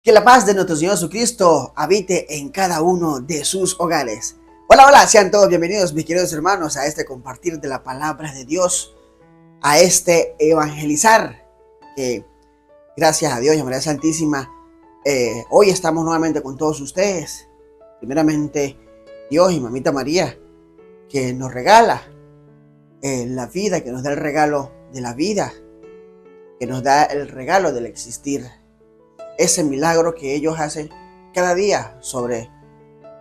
Que la paz de nuestro Señor Jesucristo habite en cada uno de sus hogares. Hola, hola, sean todos bienvenidos, mis queridos hermanos, a este compartir de la palabra de Dios, a este evangelizar, que gracias a Dios y a María Santísima, hoy estamos nuevamente con todos ustedes. Primeramente, Dios y Mamita María, que nos regala la vida, que nos da el regalo de la vida, que nos da el regalo del existir. Ese milagro que ellos hacen cada día sobre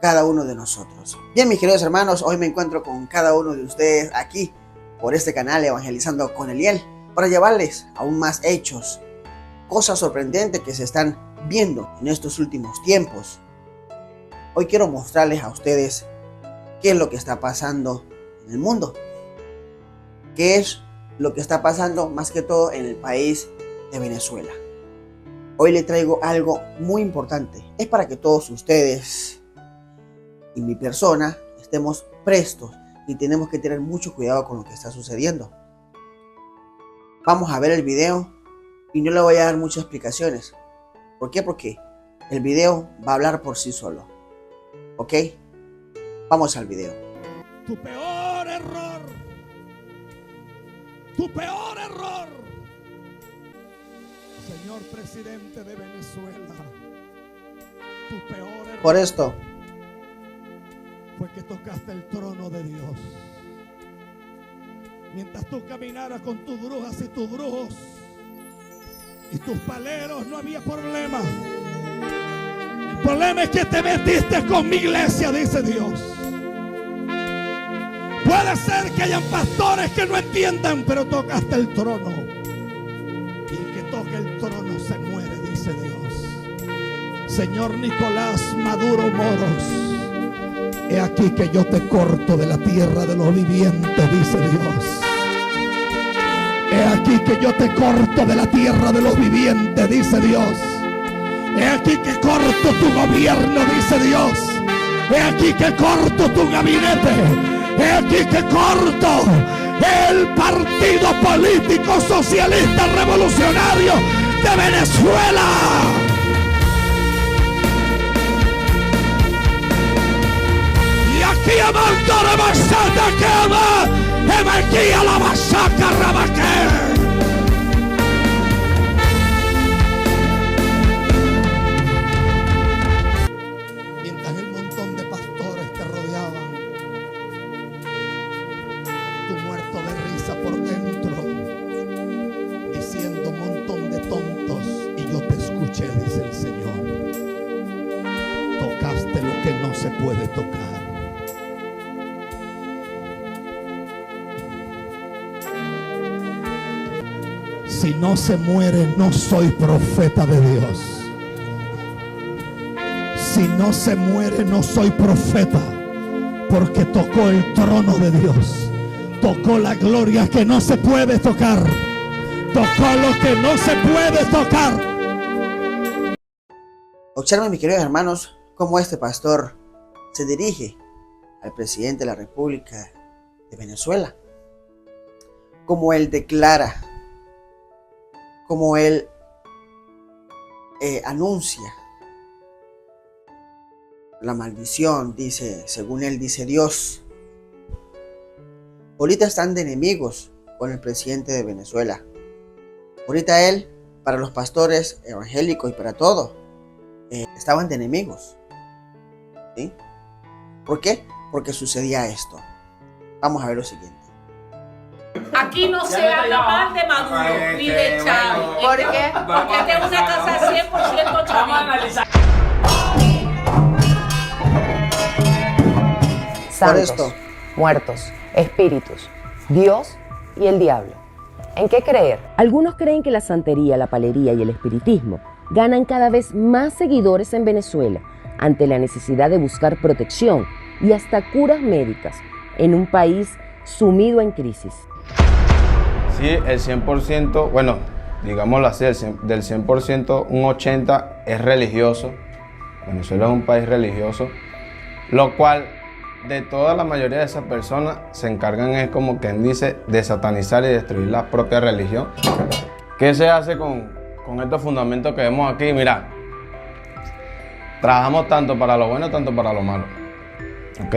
cada uno de nosotros. Bien, mis queridos hermanos, hoy me encuentro con cada uno de ustedes aquí por este canal Evangelizando con Eliel, para llevarles aún más hechos, cosas sorprendentes que se están viendo en estos últimos tiempos. Hoy quiero mostrarles a ustedes qué es lo que está pasando en el mundo, qué es lo que está pasando más que todo en el país de Venezuela. Hoy le traigo algo muy importante. Es para que todos ustedes y mi persona estemos prestos y tenemos que tener mucho cuidado con lo que está sucediendo. Vamos a ver el video y no le voy a dar muchas explicaciones. ¿Por qué? Porque el video va a hablar por sí solo. ¿Ok? Vamos al video. Tu peor error. Tu peor error. Señor presidente de Venezuela, tu peor error por esto fue que tocaste el trono de Dios. Mientras tú caminaras con tus brujas y tus brujos y tus paleros, no había problema. El problema es que te metiste con mi iglesia, dice Dios. Puede ser que hayan pastores que no entiendan, pero tocaste el trono. Y el que toque el trono se muere, dice Dios. Señor Nicolás Maduro Moros, he aquí que yo te corto de la tierra de los vivientes, dice Dios. He aquí que yo te corto de la tierra de los vivientes, dice Dios. He aquí que corto tu gobierno, dice Dios. He aquí que corto tu gabinete. He aquí que corto el Partido Político Socialista Revolucionario de Venezuela. Y aquí amando la basata que ama, aquí a la basaca rabaque. Mientras el montón de pastores te rodeaban, tú muerto de risa por dentro, diciendo un montón de tontos, y yo te escuché, dice el Señor. Tocaste lo que no se puede tocar. Si no se muere, no soy profeta de Dios. Si no se muere, no soy profeta, porque tocó el trono de Dios. Tocó la gloria que no se puede tocar. Tocó lo que no se puede tocar. Observen, mis queridos hermanos, cómo este pastor se dirige al presidente de la República de Venezuela. Cómo él declara, cómo él anuncia la maldición, dice, según él dice Dios. Ahorita están de enemigos con el presidente de Venezuela. Ahorita él, para los pastores evangélicos y para todo, estaban de enemigos. ¿Sí? ¿Por qué? Porque sucedía esto. Vamos a ver lo siguiente. Aquí no se habla mal de Maduro ni de Chávez. ¿Por qué? Porque esta es una casa 100% chavista. Por Santos, esto, muertos, espíritus, Dios y el diablo. ¿En qué creer? Algunos creen que la santería, la palería y el espiritismo ganan cada vez más seguidores en Venezuela ante la necesidad de buscar protección y hasta curas médicas en un país sumido en crisis. Sí, el 100%, bueno, digámoslo así, del 100%, un 80% es religioso. Venezuela es un país religioso, lo cual de toda la mayoría de esas personas se encargan, es como quien dice, de satanizar y destruir la propia religión. ¿Qué se hace con estos fundamentos que vemos aquí? Mira, Trabajamos tanto para lo bueno, tanto para lo malo. ¿Ok?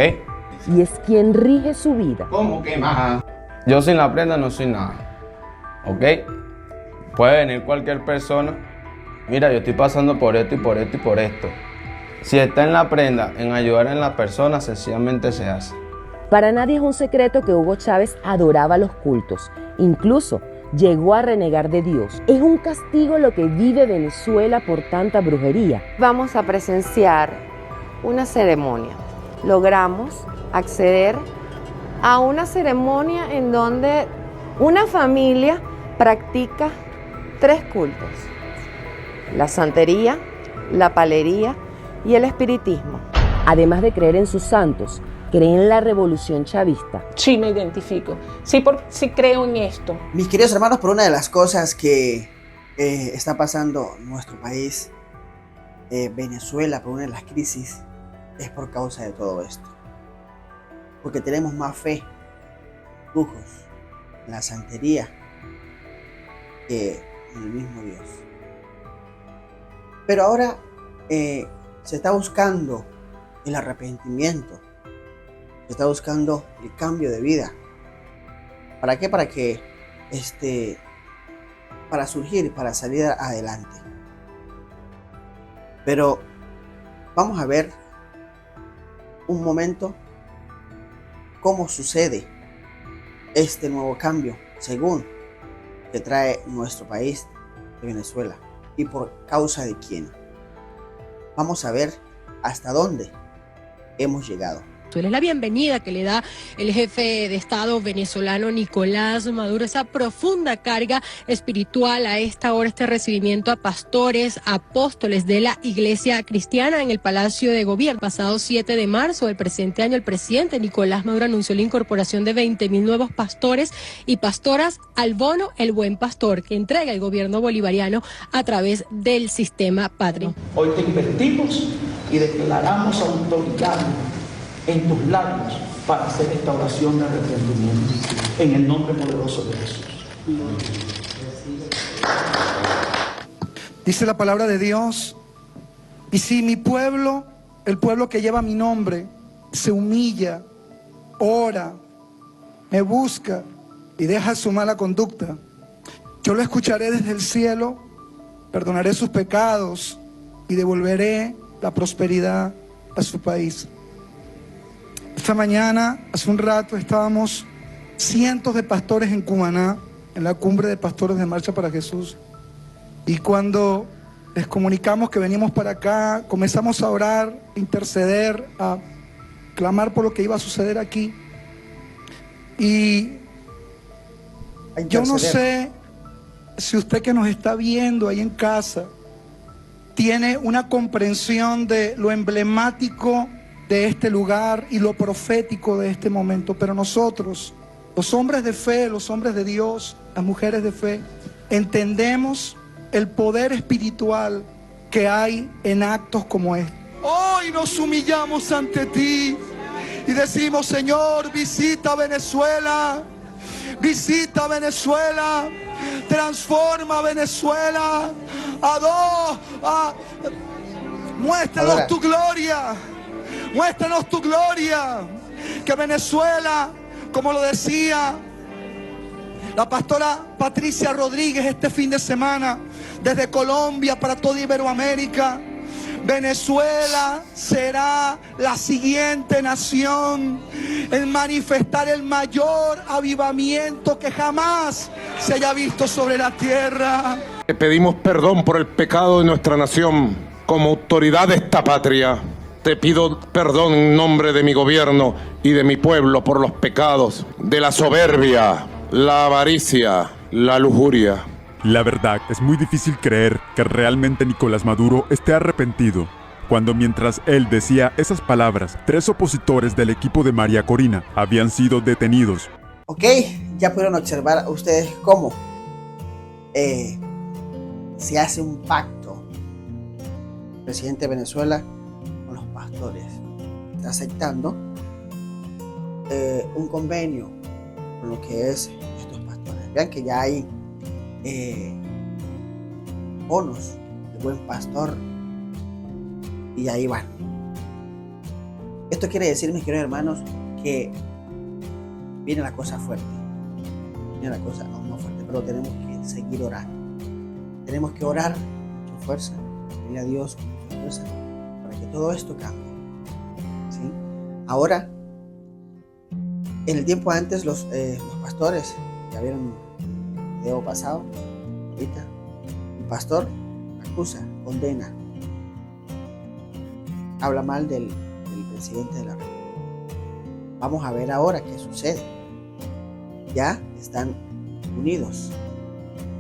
Y es quien rige su vida. ¿Cómo que más? Yo sin la prenda no soy nada. ¿Ok? Puede venir cualquier persona. Mira, yo estoy pasando por esto y por esto y por esto. Si está en la prenda, en ayudar a las personas, sencillamente se hace. Para nadie es un secreto que Hugo Chávez adoraba los cultos. Incluso llegó a renegar de Dios. Es un castigo lo que vive Venezuela por tanta brujería. Vamos a presenciar una ceremonia. Logramos acceder a una ceremonia en donde una familia practica 3 cultos: la santería, la palería y el espiritismo. Además de creer en sus santos, creen en la revolución chavista. Sí me identifico. Sí creo en esto. Mis queridos hermanos, por una de las cosas que está pasando en nuestro país, Venezuela, por una de las crisis, es por causa de todo esto. Porque tenemos más fe, brujos, en la santería, que en el mismo Dios. Pero ahora se está buscando el arrepentimiento, se está buscando el cambio de vida. ¿Para qué? Para surgir, para salir adelante. Pero vamos a ver un momento cómo sucede este nuevo cambio según que trae nuestro país de Venezuela y por causa de quién. Vamos a ver hasta dónde hemos llegado. Es la bienvenida que le da el jefe de Estado venezolano Nicolás Maduro, esa profunda carga espiritual a esta hora, este recibimiento a pastores, apóstoles de la Iglesia Cristiana en el Palacio de Gobierno. Pasado 7 de marzo del presente año, el presidente Nicolás Maduro anunció la incorporación de 20.000 nuevos pastores y pastoras al bono El Buen Pastor, que entrega el gobierno bolivariano a través del sistema patrio. Hoy te investimos y declaramos autoridad en tus labios para hacer esta oración de arrepentimiento en el nombre poderoso de Jesús. Dice la palabra de Dios: y si mi pueblo, el pueblo que lleva mi nombre, se humilla, ora, me busca y deja su mala conducta, yo lo escucharé desde el cielo, perdonaré sus pecados y devolveré la prosperidad a su país. Esta mañana, hace un rato, estábamos cientos de pastores en Cumaná, en la cumbre de pastores de Marcha para Jesús. Y cuando les comunicamos que veníamos para acá, comenzamos a orar, a interceder, a clamar por lo que iba a suceder aquí. Y yo no sé si usted que nos está viendo ahí en casa tiene una comprensión de lo emblemático de este lugar y lo profético de este momento, pero nosotros, los hombres de fe, los hombres de Dios, las mujeres de fe, entendemos el poder espiritual que hay en actos como este. Hoy nos humillamos ante ti y decimos: Señor, visita Venezuela, transforma Venezuela, muéstranos tu gloria. Muéstranos tu gloria, que Venezuela, como lo decía la pastora Patricia Rodríguez este fin de semana, desde Colombia para toda Iberoamérica, Venezuela será la siguiente nación en manifestar el mayor avivamiento que jamás se haya visto sobre la tierra. Pedimos perdón por el pecado de nuestra nación. Como autoridad de esta patria, te pido perdón en nombre de mi gobierno y de mi pueblo por los pecados de la soberbia, la avaricia, la lujuria. La verdad, es muy difícil creer que realmente Nicolás Maduro esté arrepentido, cuando mientras él decía esas palabras, 3 opositores del equipo de María Corina habían sido detenidos. Ok, ya pudieron observar ustedes cómo se hace un pacto. El presidente de Venezuela con los pastores está aceptando un convenio con lo que es estos pastores. Vean que ya hay bonos de Buen Pastor Y ahí van. Esto quiere decir, mis queridos hermanos, que viene la cosa fuerte. Viene la cosa aún más fuerte, pero tenemos que seguir orando. Tenemos que orar con mucha fuerza, pedirle a Dios con mucha fuerza para que todo esto cambie. ¿Sí? Ahora, en el tiempo antes, los pastores, ya vieron el video pasado, ahorita, un pastor acusa, condena, habla mal del presidente de la República. Vamos a ver ahora qué sucede. Ya están unidos.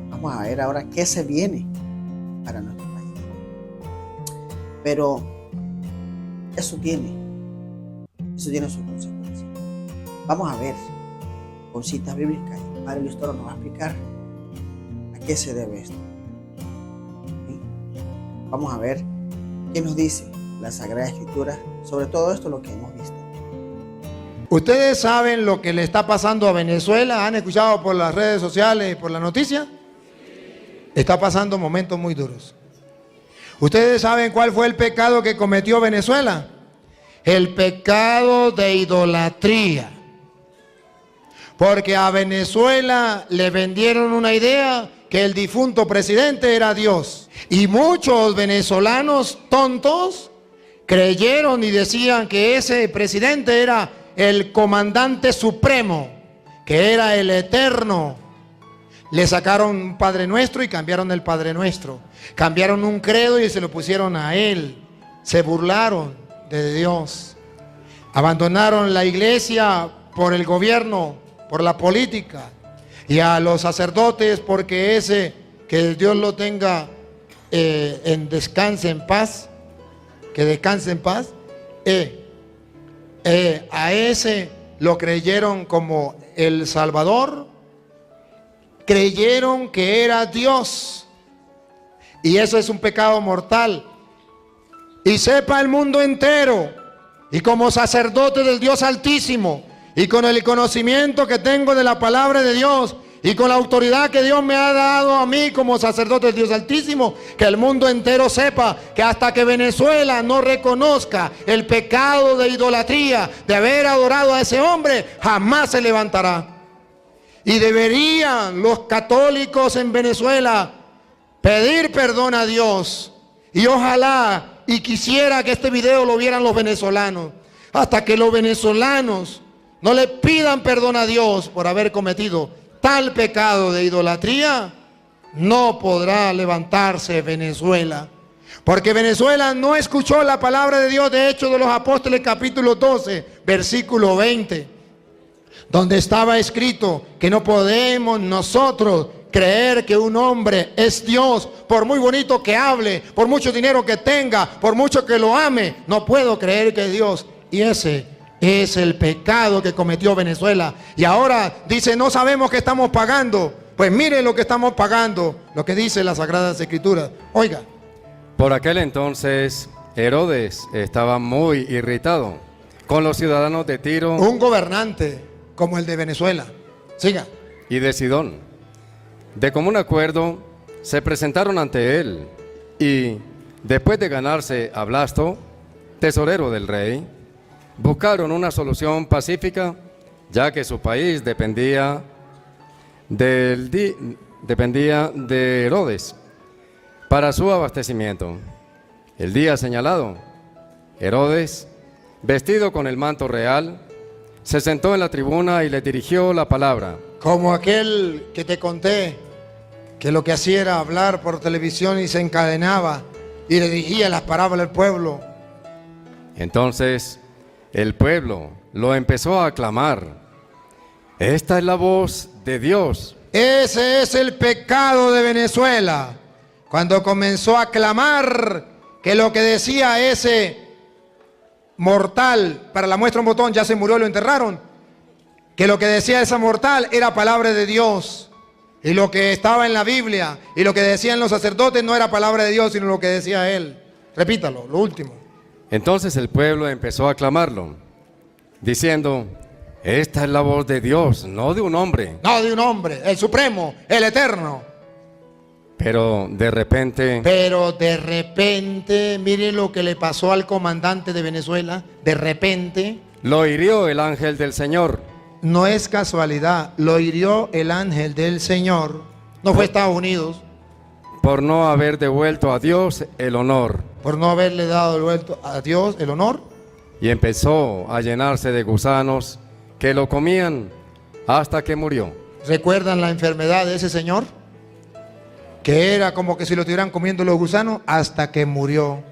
Vamos a ver ahora qué se viene para nuestro país. Pero eso tiene sus consecuencias. Vamos a ver con citas bíblicas. El Padre Luis Toro nos va a explicar a qué se debe esto. ¿Sí? Vamos a ver qué nos dice la Sagrada Escritura sobre todo esto, lo que hemos visto. ¿Ustedes saben lo que le está pasando a Venezuela? ¿Han escuchado por las redes sociales y por la noticia? Está pasando momentos muy duros. ¿Ustedes saben cuál fue el pecado que cometió Venezuela? El pecado de idolatría. Porque a Venezuela le vendieron una idea que el difunto presidente era Dios. Y muchos venezolanos tontos creyeron y decían que ese presidente era el comandante supremo, que era el eterno. Le sacaron un Padre Nuestro y cambiaron el Padre Nuestro. Cambiaron un credo y se lo pusieron a él. Se burlaron de Dios. Abandonaron la iglesia por el gobierno, por la política. Y a los sacerdotes, porque ese, que Dios lo tenga en descanse en paz, que descanse en paz, a ese lo creyeron como el Salvador, creyeron que era Dios, y eso es un pecado mortal. Y sepa el mundo entero, y como sacerdote del Dios Altísimo, y con el conocimiento que tengo de la palabra de Dios, y con la autoridad que Dios me ha dado a mí como sacerdote del Dios Altísimo, que el mundo entero sepa que hasta que Venezuela no reconozca el pecado de idolatría, de haber adorado a ese hombre, jamás se levantará. Y deberían los católicos en Venezuela pedir perdón a Dios. Y ojalá y quisiera que este video lo vieran los venezolanos. Hasta que los venezolanos no le pidan perdón a Dios por haber cometido tal pecado de idolatría, no podrá levantarse Venezuela. Porque Venezuela no escuchó la palabra de Dios. De Hechos de los Apóstoles capítulo 12, versículo 20, donde estaba escrito que no podemos nosotros creer que un hombre es Dios, por muy bonito que hable, por mucho dinero que tenga, por mucho que lo ame. No puedo creer que es Dios. Y ese es el pecado que cometió Venezuela. Y ahora dice, no sabemos qué estamos pagando. Pues miren lo que estamos pagando, lo que dice las Sagradas Escrituras. Oiga. Por aquel entonces, Herodes estaba muy irritado con los ciudadanos de Tiro. Un gobernante como el de Venezuela. Siga. Y de Sidón. De común acuerdo, se presentaron ante él. Y después de ganarse a Blasto, tesorero del rey, buscaron una solución pacífica, ya que su país dependía de Herodes para su abastecimiento. El día señalado, Herodes, vestido con el manto real, se sentó en la tribuna y le dirigió la palabra. Como aquel que te conté, que lo que hacía era hablar por televisión y se encadenaba y le dirigía las parábolas al pueblo. Entonces el pueblo lo empezó a aclamar. Esta es la voz de Dios. Ese es el pecado de Venezuela. Cuando comenzó a clamar que lo que decía ese mortal, para la muestra un botón, ya se murió y lo enterraron, que lo que decía esa mortal era palabra de Dios. Y lo que estaba en la Biblia y lo que decían los sacerdotes no era palabra de Dios, sino lo que decía él. Repítalo, lo último. Entonces el pueblo empezó a aclamarlo, diciendo, esta es la voz de Dios, no de un hombre. No de un hombre, el supremo, el eterno. Pero de repente miren lo que le pasó al comandante de Venezuela. De repente. lo hirió el ángel del Señor. No es casualidad, lo hirió el ángel del Señor. No fue Estados Unidos. Por no haber devuelto a Dios el honor. Por no haberle dado vuelto a Dios el honor. Y empezó a llenarse de gusanos que lo comían hasta que murió. ¿Recuerdan la enfermedad de ese señor? Que era como que si lo estuvieran comiendo los gusanos hasta que murió.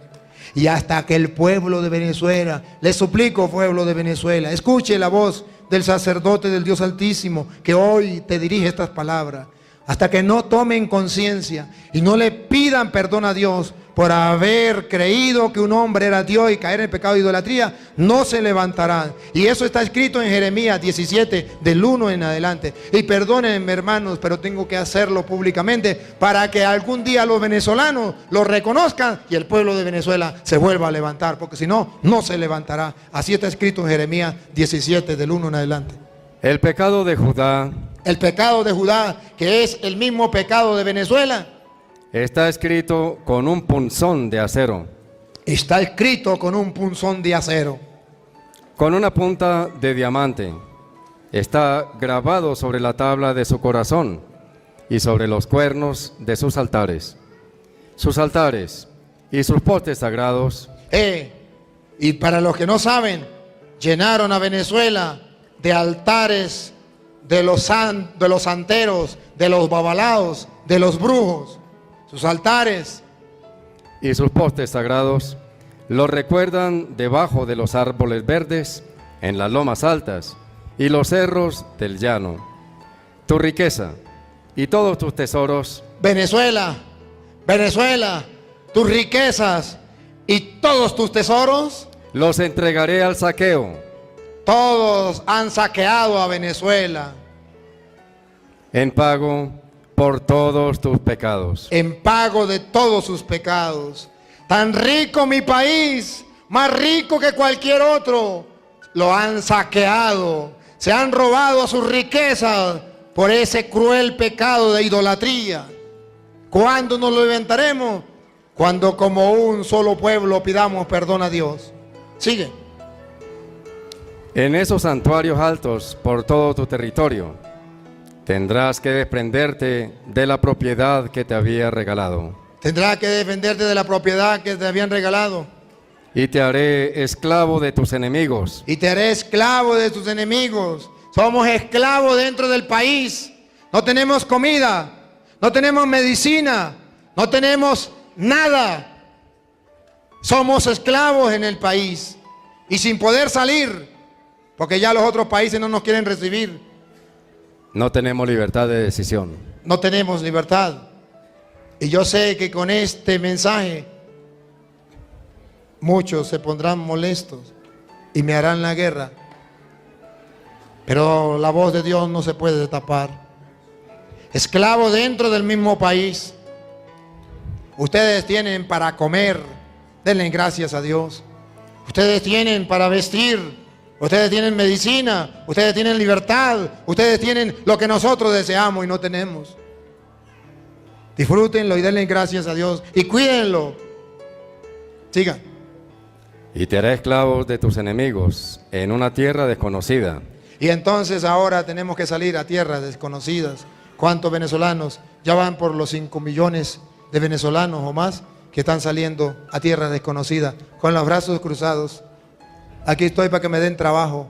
Y hasta que el pueblo de Venezuela, les suplico, pueblo de Venezuela, escuche la voz del sacerdote del Dios Altísimo que hoy te dirige estas palabras. Hasta que no tomen conciencia y no le pidan perdón a Dios por haber creído que un hombre era Dios y caer en el pecado de idolatría, no se levantarán. Y eso está escrito en Jeremías 17, del 1 en adelante. Y perdónenme, hermanos, pero tengo que hacerlo públicamente para que algún día los venezolanos lo reconozcan y el pueblo de Venezuela se vuelva a levantar, porque si no, no se levantará. Así está escrito en Jeremías 17, del 1 en adelante. El pecado de Judá. El pecado de Judá, que es el mismo pecado de Venezuela, está escrito con un punzón de acero. Está escrito con un punzón de acero. Con una punta de diamante. Está grabado sobre la tabla de su corazón y sobre los cuernos de sus altares. Sus altares y sus postes sagrados. Y para los que no saben, llenaron a Venezuela de altares de los santeros, de los babalaos, de los brujos. Sus altares y sus postes sagrados los recuerdan debajo de los árboles verdes, en las lomas altas y los cerros del llano. Tu riqueza y todos tus tesoros. Venezuela, Venezuela, tus riquezas y todos tus tesoros los entregaré al saqueo. Todos han saqueado a Venezuela. En pago por todos tus pecados. En pago de todos sus pecados. Tan rico mi país, más rico que cualquier otro. Lo han saqueado. Se han robado sus riquezas por ese cruel pecado de idolatría. ¿Cuándo nos lo levantaremos? Cuando como un solo pueblo pidamos perdón a Dios. Sigue. En esos santuarios altos por todo tu territorio tendrás que desprenderte de la propiedad que te había regalado. Tendrás que defenderte de la propiedad que te habían regalado. Y te haré esclavo de tus enemigos. Y te haré esclavo de tus enemigos. Somos esclavos dentro del país. No tenemos comida, no tenemos medicina, no tenemos nada. Somos esclavos en el país y sin poder salir. Porque ya los otros países no nos quieren recibir. No tenemos libertad de decisión. No tenemos libertad. Y yo sé que con este mensaje muchos se pondrán molestos y me harán la guerra. Pero la voz de Dios no se puede tapar. Esclavo dentro del mismo país. Ustedes tienen para comer. Denle gracias a Dios. Ustedes tienen para vestir. Ustedes tienen medicina, ustedes tienen libertad, ustedes tienen lo que nosotros deseamos y no tenemos. Disfrútenlo y denle gracias a Dios y cuídenlo. Sigan. Y te haré esclavos de tus enemigos en una tierra desconocida. Y entonces ahora tenemos que salir a tierras desconocidas. ¿Cuántos venezolanos? Ya van por los 5 millones de venezolanos o más que están saliendo a tierras desconocidas con los brazos cruzados. Aquí estoy para que me den trabajo.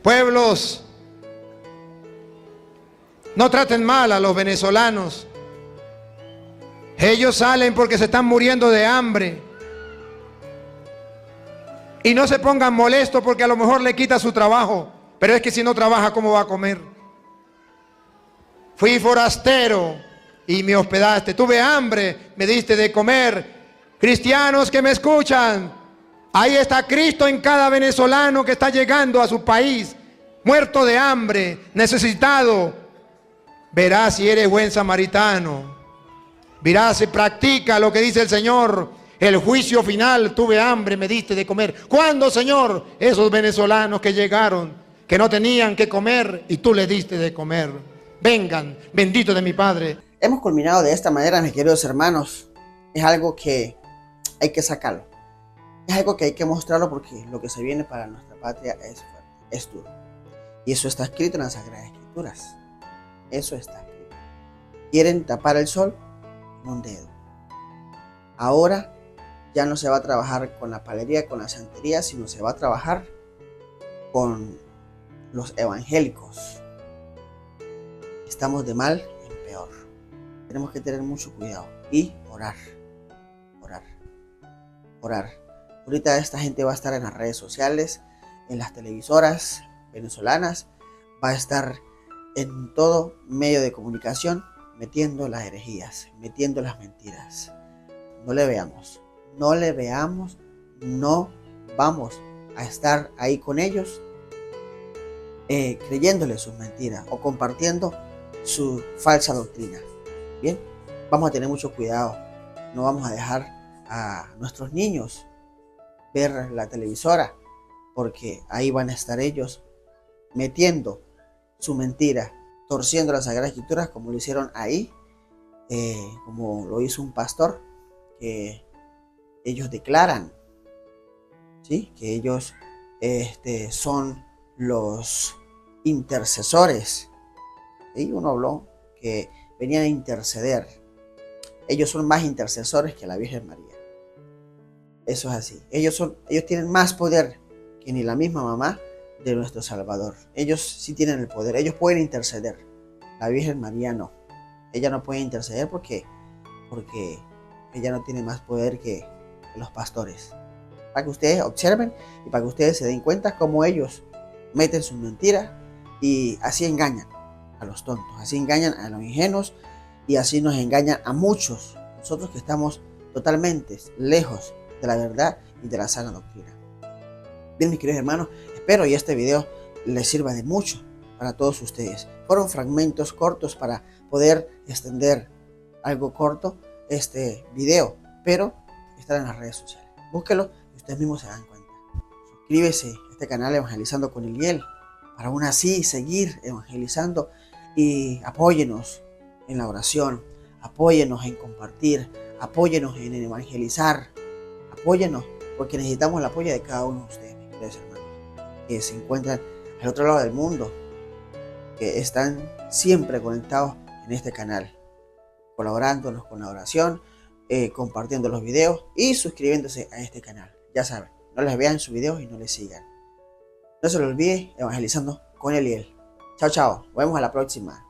Pueblos, no traten mal a los venezolanos. Ellos salen porque se están muriendo de hambre. Y no se pongan molestos porque a lo mejor le quita su trabajo. Pero es que si no trabaja, ¿cómo va a comer? Fui forastero y me hospedaste. Tuve hambre, me diste de comer. Cristianos que me escuchan, ahí está Cristo en cada venezolano que está llegando a su país, muerto de hambre, necesitado. Verás si eres buen samaritano. Verás si practica lo que dice el Señor. El juicio final, tuve hambre, me diste de comer. ¿Cuándo, Señor? Esos venezolanos que llegaron, que no tenían que comer y tú les diste de comer. Vengan, bendito de mi Padre. hemos culminado de esta manera, mis queridos hermanos. Es algo que hay que sacarlo. Es algo que hay que mostrarlo porque lo que se viene para nuestra patria es fuerte, es duro. Y eso está escrito en las Sagradas Escrituras. Eso está escrito. Quieren tapar el sol con un dedo. Ahora ya no se va a trabajar con la palería, con la santería, sino se va a trabajar con los evangélicos. Estamos de mal en peor. Tenemos que tener mucho cuidado y orar. Ahorita esta gente va a estar en las redes sociales, en las televisoras venezolanas, va a estar en todo medio de comunicación metiendo las herejías, metiendo las mentiras. No le veamos, no vamos a estar ahí con ellos creyéndole sus mentiras o compartiendo su falsa doctrina. Bien, vamos a tener mucho cuidado, no vamos a dejar a nuestros niños ver la televisora, porque ahí van a estar ellos metiendo su mentira, torciendo las Sagradas Escrituras como lo hicieron ahí, como lo hizo un pastor, que ellos declaran, ¿sí?, que ellos son los intercesores. ¿Sí? Uno habló que venían a interceder. Ellos son más intercesores que la Virgen María. Eso es así. Ellos tienen más poder que ni la misma mamá de nuestro Salvador. Ellos sí tienen el poder. Ellos pueden interceder. La Virgen María no. Ella no puede interceder porque ella no tiene más poder que los pastores. Para que ustedes observen y para que ustedes se den cuenta cómo ellos meten sus mentiras y así engañan a los tontos, así engañan a los ingenuos y así nos engañan a muchos, nosotros que estamos totalmente lejos de la verdad y de la sana doctrina. Bien, mis queridos hermanos, espero y este video les sirva de mucho para todos ustedes. Fueron fragmentos cortos para poder extender algo corto este video, pero está en las redes sociales. Búsquelo y ustedes mismos se dan cuenta. Suscríbese a este canal Evangelizando con Eliel para aún así seguir evangelizando y apóyenos en la oración, apóyenos en compartir, apóyenos en evangelizar, apóyenos porque necesitamos el apoyo de cada uno de ustedes, mis queridos hermanos, que se encuentran al otro lado del mundo, que están siempre conectados en este canal, colaborándonos con la oración, compartiendo los videos y suscribiéndose a este canal. Ya saben, no les vean sus videos y no les sigan. No se les olvide, Evangelizando con Eliel. Chao, chao. Nos vemos a la próxima.